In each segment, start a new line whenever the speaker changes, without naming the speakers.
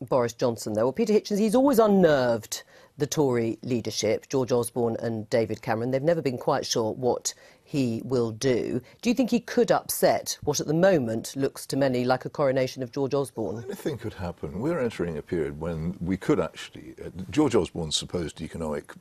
Boris Johnson, though. Well, Peter Hitchens, he's always unnerved the Tory leadership, George Osborne and David Cameron. They've never been quite sure what he will do. Do you think he could upset what at the moment looks to many like a coronation of George Osborne?
Anything could happen. We're entering a period when we could actually... George Osborne's supposed economic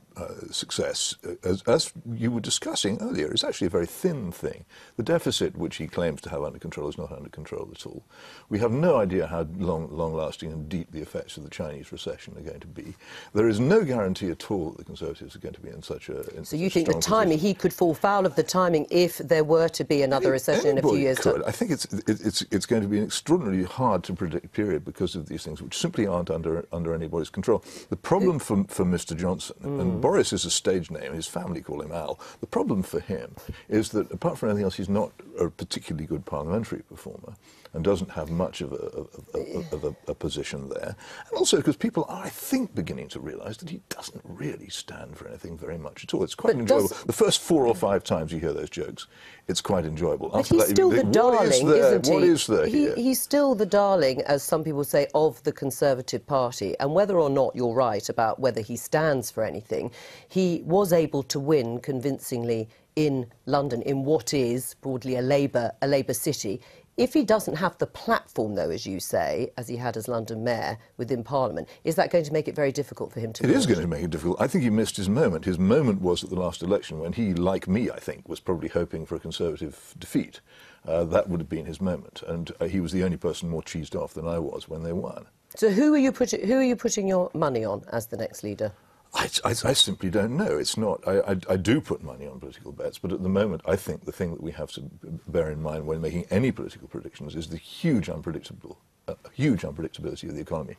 success, as you were discussing earlier, is actually a very thin thing. The deficit, which he claims to have under control, is not under control at all. We have no idea how long-lasting and deep the effects of the Chinese recession are going to be. There is no guarantee at all that the Conservatives are going to be in such a...
So you think the timing, he could fall foul of the timing if there were to be another recession in a few years' time?
I think it's going to be an extraordinarily hard to predict period because of these things which simply aren't under anybody's control. The problem for Mr. Johnson, and Boris is a stage name, his family call him Al, the problem for him is that apart from anything else, he's not a particularly good parliamentary performer and doesn't have much of a position there. And also because people are, I think, beginning to realise that he doesn't really stand for anything very much at all. It's quite enjoyable. The first 4 or 5 times you hear those jokes, it's quite enjoyable.
But he's still the darling, isn't he?
What is there here?
He's still the darling, as some people say, of the Conservative Party. And whether or not you're right about whether he stands for anything, he was able to win convincingly in London, in what is broadly a Labour city. If he doesn't have the platform, though, as you say, as he had as London Mayor within Parliament, is that going to make it very difficult for him to
It is going to make it difficult. I think he missed his moment. His moment was at the last election when he, like me, I think, was probably hoping for a Conservative defeat. That would have been his moment. And he was the only person more cheesed off than I was when they won.
So who are you putting your money on as the next leader?
I simply don't know. It's not. I do put money on political bets, but at the moment, I think the thing that we have to bear in mind when making any political predictions is the huge unpredictability of the economy,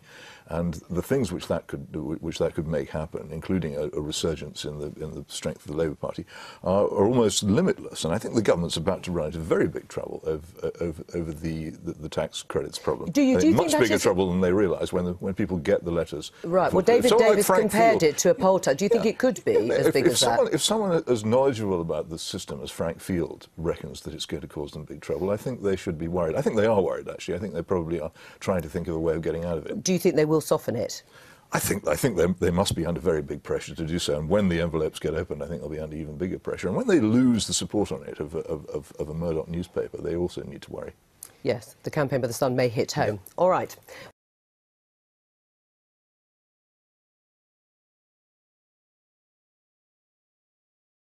and the things which that could make happen, including a resurgence in the strength of the Labour Party, are almost limitless. And I think the government's about to run into very big trouble over the tax credits problem.
Do you think
much bigger trouble than they realise when people get the letters?
Right. Well, David Davis compared it to a poll tax. Do you think it could be as big as that?
If someone as knowledgeable about the system as Frank Field reckons that it's going to cause them big trouble, I think they should be worried. I think they are worried, actually. I think they probably are trying to think of a way of getting out of it.
Do you think they will soften it?
I think they must be under very big pressure to do so, and when the envelopes get opened, I think they'll be under even bigger pressure. And when they lose the support on it of a Murdoch newspaper, they also need to worry.
Yes, the campaign by the Sun may hit home. Yeah. All right.